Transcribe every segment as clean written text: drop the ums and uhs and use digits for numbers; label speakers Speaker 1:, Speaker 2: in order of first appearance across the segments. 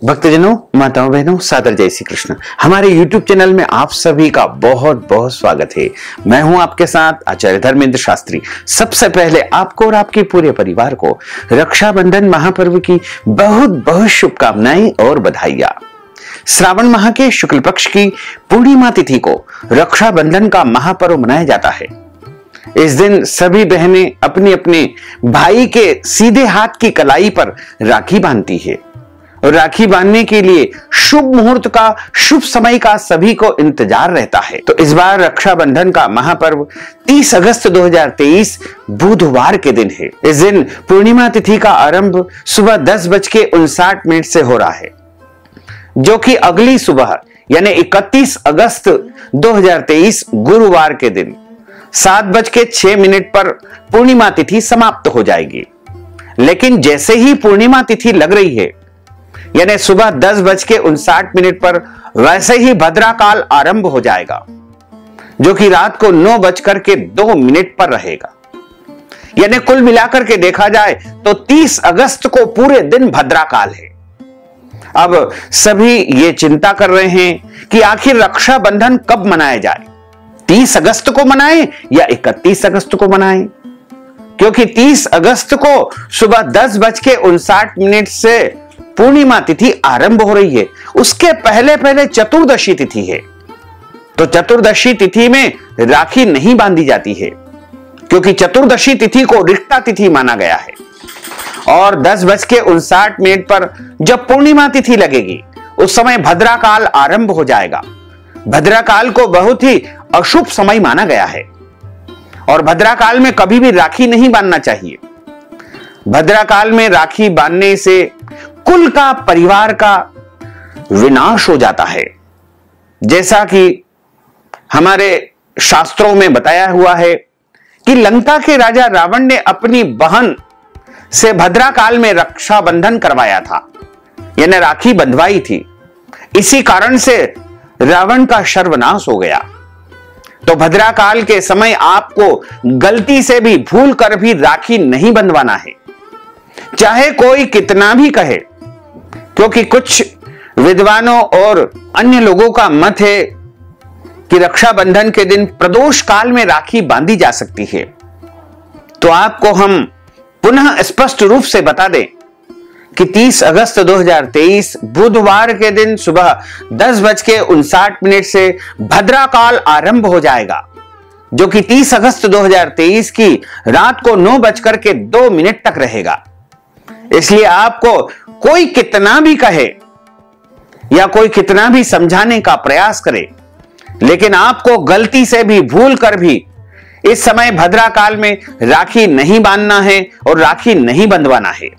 Speaker 1: भक्तजनों, माताओं, बहनों, सादर जय श्री कृष्ण। हमारे YouTube चैनल में आप सभी का बहुत बहुत स्वागत है। मैं हूं आपके साथ आचार्य धर्मेंद्र शास्त्री। सबसे पहले आपको और आपके पूरे परिवार को रक्षाबंधन महापर्व की बहुत बहुत शुभकामनाएं और बधाइयां। श्रावण माह के शुक्ल पक्ष की पूर्णिमा तिथि को रक्षाबंधन का महापर्व मनाया जाता है। इस दिन सभी बहनें अपने अपने भाई के सीधे हाथ की कलाई पर राखी बांधती है। राखी बांधने के लिए शुभ मुहूर्त का, शुभ समय का सभी को इंतजार रहता है। तो इस बार रक्षाबंधन का महापर्व 30 अगस्त 2023 बुधवार के दिन है। इस दिन पूर्णिमा तिथि का आरंभ सुबह 10:59 से हो रहा है, जो कि अगली सुबह यानी 31 अगस्त 2023 गुरुवार के दिन 7:06 पर पूर्णिमा तिथि समाप्त हो जाएगी। लेकिन जैसे ही पूर्णिमा तिथि लग रही है, यानी सुबह 10:59 पर वैसे ही भद्रा काल आरंभ हो जाएगा, जो कि रात को 9:02 पर रहेगा। यानी कुल मिलाकर के देखा जाए तो 30 अगस्त को पूरे दिन भद्रा काल है। अब सभी ये चिंता कर रहे हैं कि आखिर रक्षाबंधन कब मनाया जाए, 30 अगस्त को मनाएं या 31 अगस्त को मनाएं, क्योंकि 30 अगस्त को सुबह 10:59 से पूर्णिमा तिथि आरंभ हो रही है। उसके पहले पहले चतुर्दशी तिथि है, तो चतुर्दशी तिथि में राखी नहीं बांधी जाती है, क्योंकि चतुर्दशी तिथि को रिक्ता तिथि माना गया है। और 10:59 पर जब पूर्णिमा तिथि लगेगी, उस समय भद्रा काल आरंभ हो जाएगा। भद्रा काल को बहुत ही अशुभ समय माना गया है और भद्रा काल में कभी भी राखी नहीं बांधना चाहिए। भद्रा काल में राखी बांधने से कुल का, परिवार का विनाश हो जाता है। जैसा कि हमारे शास्त्रों में बताया हुआ है कि लंका के राजा रावण ने अपनी बहन से भद्रा काल में रक्षाबंधन करवाया था, यानी राखी बंधवाई थी। इसी कारण से रावण का सर्वनाश हो गया। तो भद्रा काल के समय आपको गलती से भी, भूल कर भी राखी नहीं बंधवाना है, चाहे कोई कितना भी कहे। क्योंकि कुछ विद्वानों और अन्य लोगों का मत है कि रक्षाबंधन के दिन प्रदोष काल में राखी बांधी जा सकती है। तो आपको हम पुनः स्पष्ट रूप से बता दें कि 30 अगस्त 2023 बुधवार के दिन सुबह 10:59 से भद्रा काल आरंभ हो जाएगा, जो कि 30 अगस्त 2023 की रात को 9:02 तक रहेगा। इसलिए आपको कोई कितना भी कहे या कोई कितना भी समझाने का प्रयास करे, लेकिन आपको गलती से भी, भूल कर भी इस समय भद्रा काल में राखी नहीं बांधना है और राखी नहीं बंधवाना है।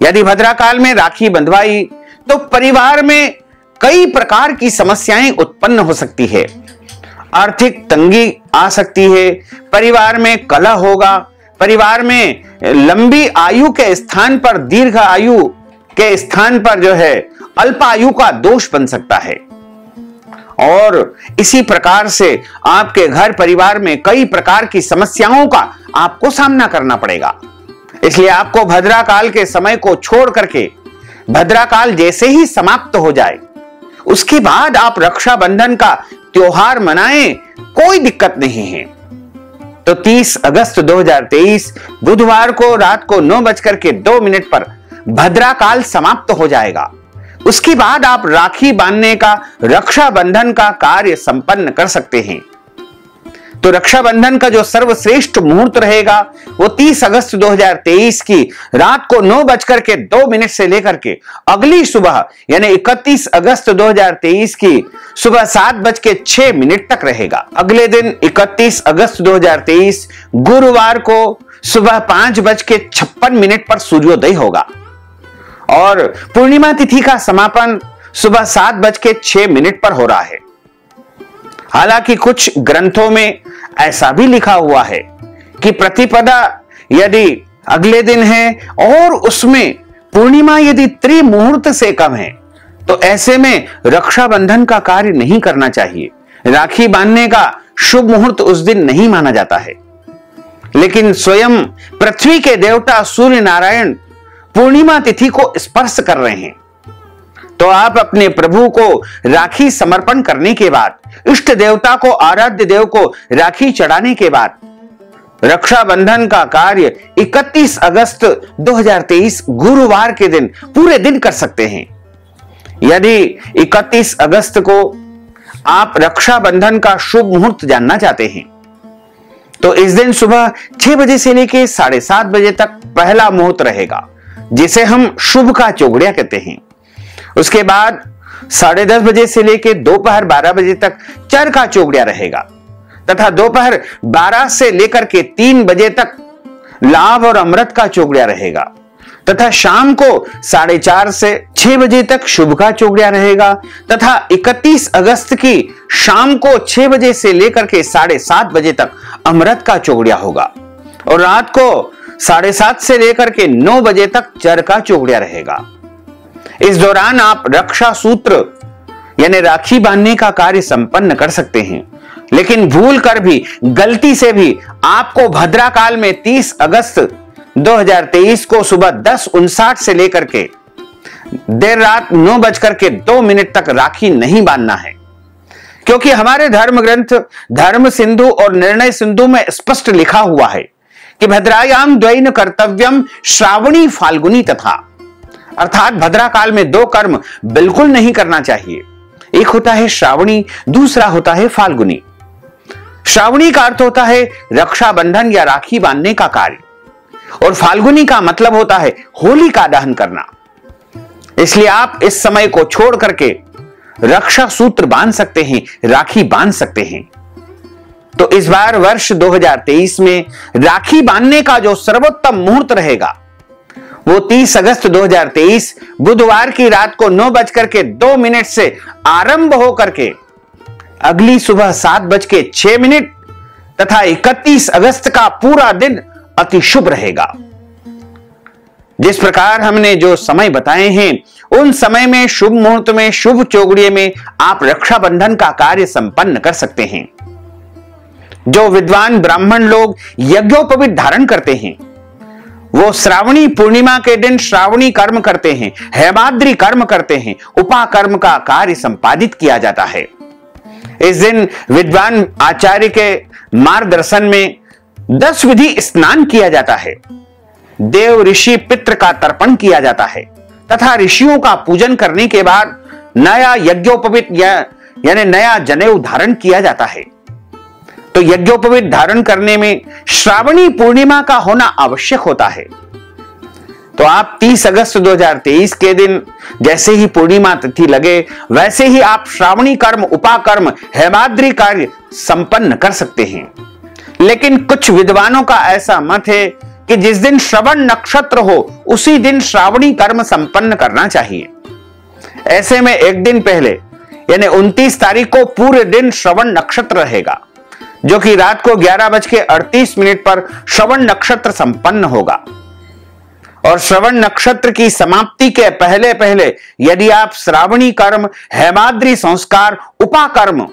Speaker 1: यदि भद्रा काल में राखी बंधवाई तो परिवार में कई प्रकार की समस्याएं उत्पन्न हो सकती है। आर्थिक तंगी आ सकती है, परिवार में कलह होगा, परिवार में लंबी आयु के स्थान पर, दीर्घ आयु के स्थान पर जो है अल्प आयु का दोष बन सकता है। और इसी प्रकार से आपके घर परिवार में कई प्रकार की समस्याओं का आपको सामना करना पड़ेगा। इसलिए आपको भद्रा काल के समय को छोड़ करके भद्रा काल जैसे ही समाप्त हो जाए, उसके बाद आप रक्षाबंधन का त्योहार मनाएं, कोई दिक्कत नहीं है। तो 30 अगस्त 2023 बुधवार को रात को 9:02 पर भद्रा काल समाप्त हो जाएगा। उसके बाद आप राखी बांधने का, रक्षाबंधन का कार्य संपन्न कर सकते हैं। तो रक्षाबंधन का जो सर्वश्रेष्ठ मुहूर्त रहेगा वो 30 अगस्त 2023 की रात को 9:02 से लेकर के अगली सुबह यानी 31 अगस्त 2023 की सुबह 7:06 तक रहेगा। अगले दिन 31 अगस्त 2023 गुरुवार को सुबह 5:56 पर सूर्योदय होगा और पूर्णिमा तिथि का समापन सुबह 7:06 पर हो रहा है। हालांकि कुछ ग्रंथों में ऐसा भी लिखा हुआ है कि प्रतिपदा यदि अगले दिन है और उसमें पूर्णिमा यदि त्रिमुहूर्त से कम है, तो ऐसे में रक्षाबंधन का कार्य नहीं करना चाहिए। राखी बांधने का शुभ मुहूर्त उस दिन नहीं माना जाता है। लेकिन स्वयं पृथ्वी के देवता सूर्य नारायण पूर्णिमा तिथि को स्पर्श कर रहे हैं, तो आप अपने प्रभु को राखी समर्पण करने के बाद, इष्ट देवता को, आराध्य देव को राखी चढ़ाने के बाद रक्षाबंधन का कार्य 31 अगस्त 2023 गुरुवार के दिन पूरे दिन कर सकते हैं। यदि 31 अगस्त को आप रक्षाबंधन का शुभ मुहूर्त जानना चाहते हैं तो इस दिन सुबह 6 बजे से लेकर 7:30 बजे तक पहला मुहूर्त रहेगा, जिसे हम शुभ का चौगड़िया कहते हैं। उसके बाद 10:30 बजे से लेकर दोपहर 12 बजे तक चर का चौगड़िया रहेगा तथा दोपहर 12 से लेकर के 3 बजे तक लाभ और अमृत का चौगड़िया रहेगा तथा शाम को 4:30 से 6 बजे तक शुभ का चौगड़िया रहेगा तथा 31 अगस्त की शाम को 6 बजे से लेकर के 7:30 बजे तक अमृत का चौगड़िया होगा और रात को 7:30 से लेकर के 9 बजे तक चर का चौगड़िया रहेगा। इस दौरान आप रक्षा सूत्र यानी राखी बांधने का कार्य संपन्न कर सकते हैं, लेकिन भूल कर भी, गलती से भी आपको भद्रा काल में 30 अगस्त 2023 को सुबह 10:59 से लेकर के देर रात 9:02 तक राखी नहीं बांधना है, क्योंकि हमारे धर्म ग्रंथ धर्म सिंधु और निर्णय सिंधु में स्पष्ट लिखा हुआ है कि भद्रायाम द्वैन कर्तव्यम श्रावणी फाल्गुनी तथा, अर्थात भद्रा काल में 2 कर्म बिल्कुल नहीं करना चाहिए। एक होता है श्रावणी, दूसरा होता है फाल्गुनी। श्रावणी का अर्थ होता है रक्षाबंधन या राखी बांधने का कार्य और फाल्गुनी का मतलब होता है होली का दहन करना। इसलिए आप इस समय को छोड़ करके रक्षा सूत्र बांध सकते हैं, राखी बांध सकते हैं। तो इस बार वर्ष 2023 में राखी बांधने का जो सर्वोत्तम मुहूर्त रहेगा वो 30 अगस्त 2023 बुधवार की रात को 9:02 से आरंभ होकर के अगली सुबह 7:06 तथा 31 अगस्त का पूरा दिन अति शुभ रहेगा। जिस प्रकार हमने जो समय बताए हैं उन समय में शुभ मुहूर्त में शुभ चौगड़िए में आप रक्षाबंधन का कार्य संपन्न कर सकते हैं। जो विद्वान ब्राह्मण लोग यज्ञोपवीत धारण करते हैं वो श्रावणी पूर्णिमा के दिन श्रावणी कर्म करते हैं, हेमाद्री कर्म करते हैं, उपाकर्म का कार्य संपादित किया जाता है। इस दिन विद्वान आचार्य के मार्गदर्शन में 10 विधि स्नान किया जाता है, देव ऋषि पितृ का तर्पण किया जाता है तथा ऋषियों का पूजन करने के बाद नया यज्ञोपवीत यानी नया जनेऊ धारण किया जाता है। तो यज्ञोपवीत धारण करने में श्रावणी पूर्णिमा का होना आवश्यक होता है। तो आप 30 अगस्त 2023 के दिन जैसे ही पूर्णिमा तिथि लगे वैसे ही आप श्रावणी कर्म, उपाकर्म, हेमाद्री कार्य संपन्न कर सकते हैं। लेकिन कुछ विद्वानों का ऐसा मत है कि जिस दिन श्रवण नक्षत्र हो उसी दिन श्रावणी कर्म संपन्न करना चाहिए। ऐसे में एक दिन पहले यानी 29 तारीख को पूरे दिन श्रवण नक्षत्र रहेगा, जो कि रात को 11:38 पर श्रवण नक्षत्र संपन्न होगा। और श्रवण नक्षत्र की समाप्ति के पहले पहले यदि आप श्रावणी कर्म, हेमाद्री संस्कार, उपाकर्म,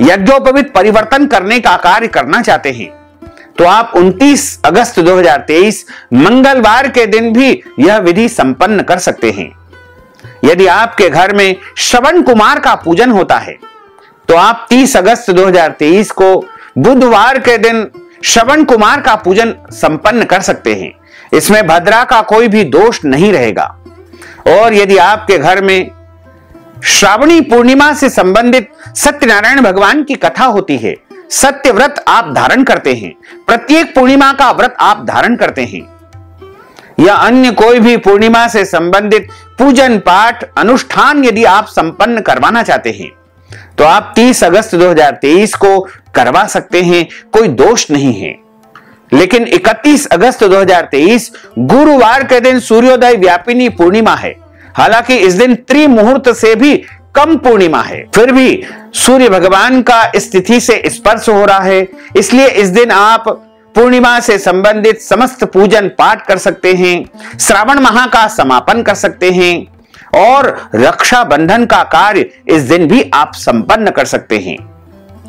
Speaker 1: यज्ञोपवीत परिवर्तन करने का कार्य करना चाहते हैं तो आप 29 अगस्त 2023 मंगलवार के दिन भी यह विधि संपन्न कर सकते हैं। यदि आपके घर में श्रवण कुमार का पूजन होता है तो आप 30 अगस्त 2023 को बुधवार के दिन श्रवण कुमार का पूजन संपन्न कर सकते हैं। इसमें भद्रा का कोई भी दोष नहीं रहेगा। और यदि आपके घर में श्रावणी पूर्णिमा से संबंधित सत्यनारायण भगवान की कथा होती है, सत्य व्रत आप धारण करते हैं, प्रत्येक पूर्णिमा का व्रत आप धारण करते हैं या अन्य कोई भी पूर्णिमा से संबंधित पूजन पाठ अनुष्ठान यदि आप संपन्न करवाना चाहते हैं तो आप 30 अगस्त 2023 को करवा सकते हैं, कोई दोष नहीं है। लेकिन 31 अगस्त 2023 गुरुवार के दिन सूर्योदय व्यापिनी पूर्णिमा है। हालांकि इस दिन त्रिमुहूर्त से भी कम पूर्णिमा है, फिर भी सूर्य भगवान का इस तिथि से स्पर्श हो रहा है, इसलिए इस दिन आप पूर्णिमा से संबंधित समस्त पूजन पाठ कर सकते हैं, श्रावण माह का समापन कर सकते हैं और रक्षा बंधन का कार्य इस दिन भी आप संपन्न कर सकते हैं।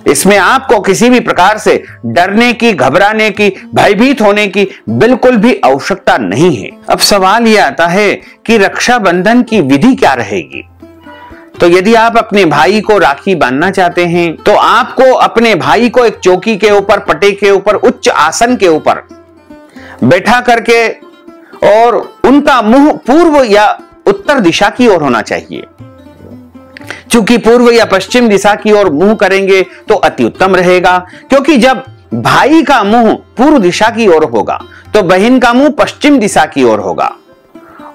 Speaker 1: इसमें आपको किसी भी प्रकार से डरने की, घबराने की, भयभीत होने की बिल्कुल भी आवश्यकता नहीं है। अब सवाल यह आता है कि रक्षाबंधन की विधि क्या रहेगी। तो यदि आप अपने भाई को राखी बांधना चाहते हैं तो आपको अपने भाई को एक चौकी के ऊपर, पटे के ऊपर, उच्च आसन के ऊपर बैठा करके और उनका मुंह पूर्व या उत्तर दिशा की ओर होना चाहिए। चूंकि पूर्व या पश्चिम दिशा की ओर मुंह करेंगे तो अति उत्तम रहेगा, क्योंकि जब भाई का मुंह पूर्व दिशा की ओर होगा तो बहन का मुंह पश्चिम दिशा की ओर होगा,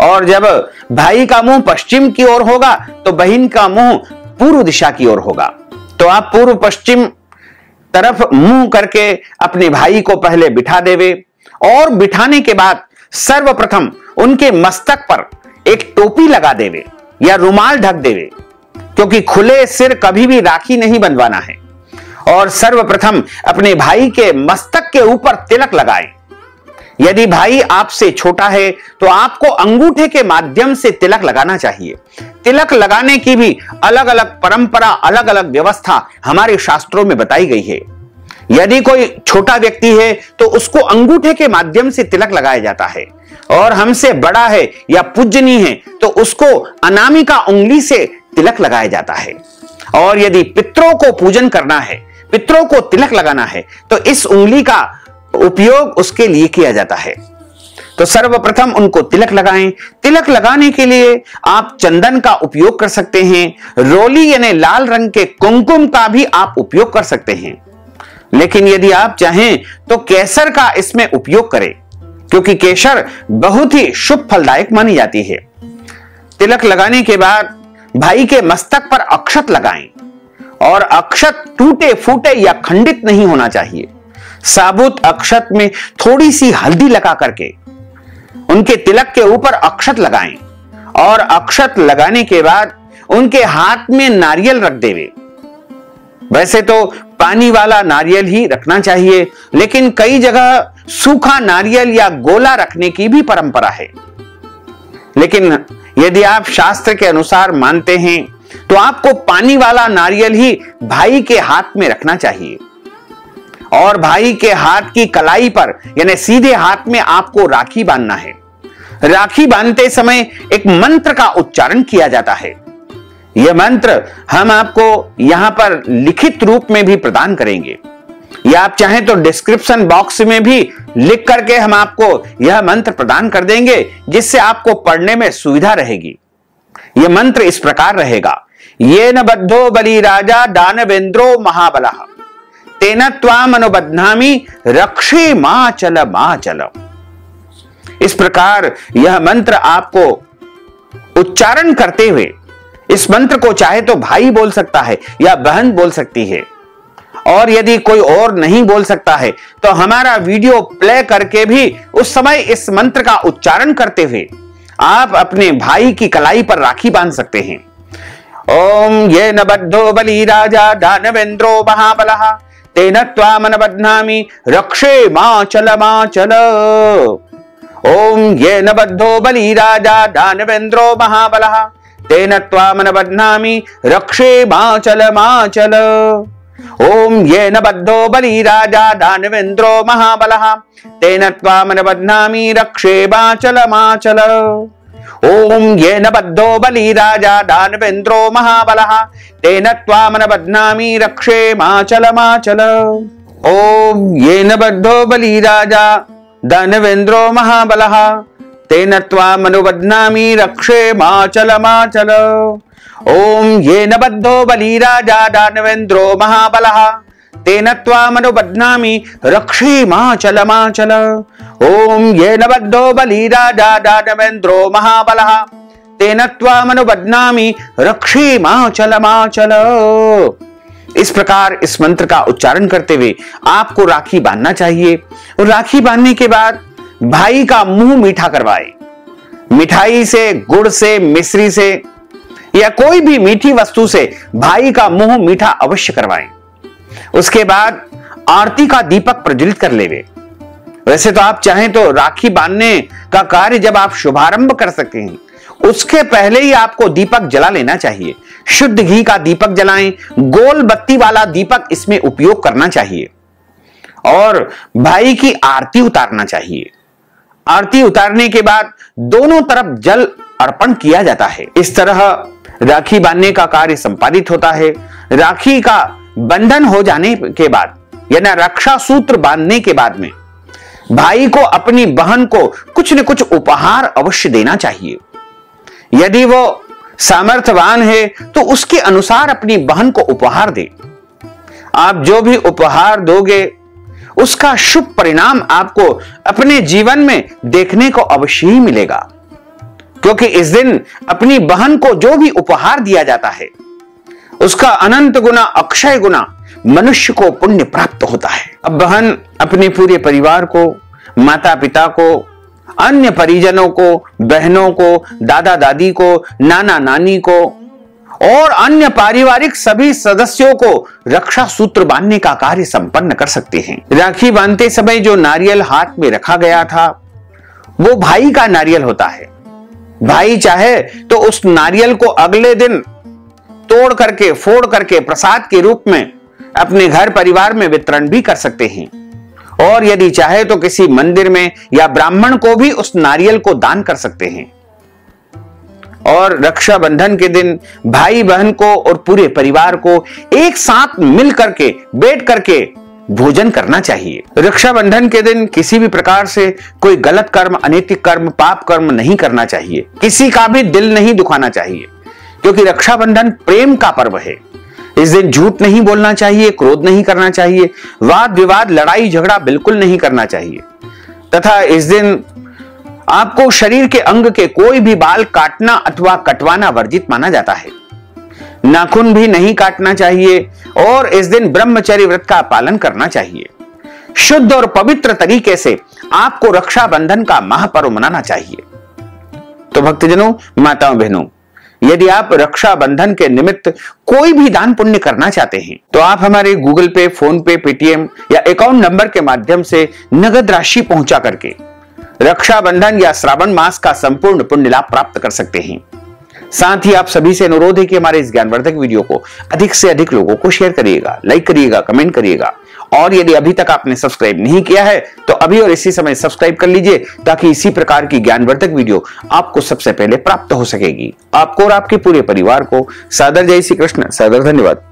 Speaker 1: और जब भाई का मुंह पश्चिम की ओर होगा तो बहन का मुंह पूर्व दिशा की ओर होगा। तो आप पूर्व पश्चिम तरफ मुंह करके अपने भाई को पहले बिठा देवे, और बिठाने के बाद सर्वप्रथम उनके मस्तक पर एक टोपी लगा देवे या रुमाल ढक देवे, क्योंकि खुले सिर कभी भी राखी नहीं बंधवाना है। और सर्वप्रथम अपने भाई के मस्तक के ऊपर तिलक लगाएं। यदि भाई आपसे छोटा है तो आपको अंगूठे के माध्यम से तिलक लगाना चाहिए। तिलक लगाने की भी अलग अलग परंपरा, अलग अलग व्यवस्था हमारे शास्त्रों में बताई गई है। यदि कोई छोटा व्यक्ति है तो उसको अंगूठे के माध्यम से तिलक लगाया जाता है, और हमसे बड़ा है या पूजनीय है तो उसको अनामिका उंगली से तिलक लगाया जाता है। और यदि पितरों को पूजन करना है, पितरों को तिलक लगाना है, तो इस उंगली का उपयोग उसके लिए किया जाता है। तो सर्वप्रथम उनको तिलक लगाएं। तिलक लगाने के लिए आप चंदन का उपयोग कर सकते हैं, रोली यानी लाल रंग के कुमकुम का भी आप उपयोग कर सकते हैं। लेकिन यदि आप चाहें तो केसर का इसमें उपयोग करें, क्योंकि केसर बहुत ही शुभ फलदायक मानी जाती है। तिलक लगाने के बाद भाई के मस्तक पर अक्षत लगाएं, और अक्षत टूटे फूटे या खंडित नहीं होना चाहिए। साबुत अक्षत में थोड़ी सी हल्दी लगा करके उनके तिलक के ऊपर अक्षत लगाएं, और अक्षत लगाने के बाद उनके हाथ में नारियल रख देवे। वैसे तो पानी वाला नारियल ही रखना चाहिए, लेकिन कई जगह सूखा नारियल या गोला रखने की भी परंपरा है। लेकिन यदि आप शास्त्र के अनुसार मानते हैं तो आपको पानी वाला नारियल ही भाई के हाथ में रखना चाहिए, और भाई के हाथ की कलाई पर यानी सीधे हाथ में आपको राखी बांधना है। राखी बांधते समय एक मंत्र का उच्चारण किया जाता है। यह मंत्र हम आपको यहां पर लिखित रूप में भी प्रदान करेंगे, या आप चाहें तो डिस्क्रिप्शन बॉक्स में भी लिख करके हम आपको यह मंत्र प्रदान कर देंगे, जिससे आपको पढ़ने में सुविधा रहेगी। यह मंत्र इस प्रकार रहेगा: ये न बद्धो बलि राजा दानवेंद्रो महाबलः तेन त्वाम अनुबध्नामि रक्षे माचल माचल। इस प्रकार यह मंत्र आपको उच्चारण करते हुए, इस मंत्र को चाहे तो भाई बोल सकता है या बहन बोल सकती है, और यदि कोई और नहीं बोल सकता है तो हमारा वीडियो प्ले करके भी उस समय इस मंत्र का उच्चारण करते हुए आप अपने भाई की कलाई पर राखी बांध सकते हैं। ओम ये न बद्धो बलि राजा दानवेंद्रो महाबलः तेन त्वाम अनुबध्नामि रक्षे माचल माचल। ओम ये न बद्धो बलि राजा दानवेंद्रो महाबलः तेन त्वाम अनुबध्नामि रक्षे माचल माचल। ओम ये न बद्धो बलि राजा दानवेंद्रो महाबलः तेन त्वाम अनुबध्नामि रक्षे माचल माचल। ओम ये न बद्धो बलि राजा दानवेंद्रो महाबलः तेन त्वाम अनुबध्नामि रक्षे माचल माचल। ओम ये न बद्धो बलि राजा दानवेंद्रो महाबलः तेन त्वाम अनुबध्नामि रक्षे माचल माचल। ओम ये न बद्धो बलि राजा दानवेंद्रो महाबलः तेन त्वाम अनुबध्नामि रक्षे माचल माचल। ओम ये न बद्धो बलि राजा दानवेंद्रो महाबलः तेन त्वाम अनुबध्नामि रक्षे माचल माचल। इस प्रकार इस मंत्र का उच्चारण करते हुए आपको राखी बांधना चाहिए, और राखी बांधने के बाद भाई का मुंह मीठा करवाए। मिठाई से, गुड़ से, मिश्री से या कोई भी मीठी वस्तु से भाई का मुंह मीठा अवश्य करवाएं। उसके बाद आरती का दीपक प्रज्वलित कर लेवे। वैसे तो आप चाहें तो राखी बांधने का कार्य जब आप शुभारंभ कर सकते हैं उसके पहले ही आपको दीपक जला लेना चाहिए। शुद्ध घी का दीपक जलाएं, गोल बत्ती वाला दीपक इसमें उपयोग करना चाहिए और भाई की आरती उतारना चाहिए। आरती उतारने के बाद दोनों तरफ जल अर्पण किया जाता है। इस तरह राखी बांधने का कार्य संपादित होता है। राखी का बंधन हो जाने के बाद यानी रक्षा सूत्र बांधने के बाद में भाई को अपनी बहन को कुछ न कुछ उपहार अवश्य देना चाहिए। यदि वो सामर्थ्यवान है तो उसके अनुसार अपनी बहन को उपहार दे। आप जो भी उपहार दोगे उसका शुभ परिणाम आपको अपने जीवन में देखने को अवश्य ही मिलेगा, क्योंकि इस दिन अपनी बहन को जो भी उपहार दिया जाता है उसका अनंत गुना अक्षय गुना मनुष्य को पुण्य प्राप्त होता है। अब बहन अपने पूरे परिवार को, माता पिता को, अन्य परिजनों को, बहनों को, दादा दादी को, नाना नानी को और अन्य पारिवारिक सभी सदस्यों को रक्षा सूत्र बांधने का कार्य संपन्न कर सकते हैं। राखी बांधते समय जो नारियल हाथ में रखा गया था वो भाई का नारियल होता है। भाई चाहे तो उस नारियल को अगले दिन तोड़ करके, फोड़ करके प्रसाद के रूप में अपने घर परिवार में वितरण भी कर सकते हैं और यदि चाहे तो किसी मंदिर में या ब्राह्मण को भी उस नारियल को दान कर सकते हैं। और रक्षाबंधन के दिन भाई बहन को और पूरे परिवार को एक साथ मिल करके बैठ करके भोजन करना चाहिए। रक्षाबंधन के दिन किसी भी प्रकार से कोई गलत कर्म, अनैतिक कर्म, पाप कर्म नहीं करना चाहिए। किसी का भी दिल नहीं दुखाना चाहिए, क्योंकि रक्षाबंधन प्रेम का पर्व है। इस दिन झूठ नहीं बोलना चाहिए, क्रोध नहीं करना चाहिए, वाद विवाद, लड़ाई झगड़ा बिल्कुल नहीं करना चाहिए तथा इस दिन आपको शरीर के अंग के कोई भी बाल काटना अथवा कटवाना वर्जित माना जाता है। नाखून भी नहीं काटना चाहिए और इस दिन ब्रह्मचर्य व्रत का पालन करना चाहिए। शुद्ध और पवित्र तरीके से आपको रक्षाबंधन का महापर्व मनाना चाहिए। तो भक्तजनों, माताओं, बहनों, यदि आप रक्षाबंधन के निमित्त कोई भी दान पुण्य करना चाहते हैं तो आप हमारे गूगल पे, फोन पे, पेटीएम या अकाउंट नंबर के माध्यम से नगद राशि पहुंचा करके रक्षाबंधन या श्रावण मास का संपूर्ण पुण्य लाभ प्राप्त कर सकते हैं। साथ ही आप सभी से अनुरोध है कि हमारे इस ज्ञानवर्धक वीडियो को अधिक से अधिक लोगों को शेयर करिएगा, लाइक करिएगा, कमेंट करिएगा और यदि अभी तक आपने सब्सक्राइब नहीं किया है तो अभी और इसी समय सब्सक्राइब कर लीजिए, ताकि इसी प्रकार की ज्ञानवर्धक वीडियो आपको सबसे पहले प्राप्त हो सकेगी। आपको और आपके पूरे परिवार को सादर जय श्री कृष्ण, सादर धन्यवाद।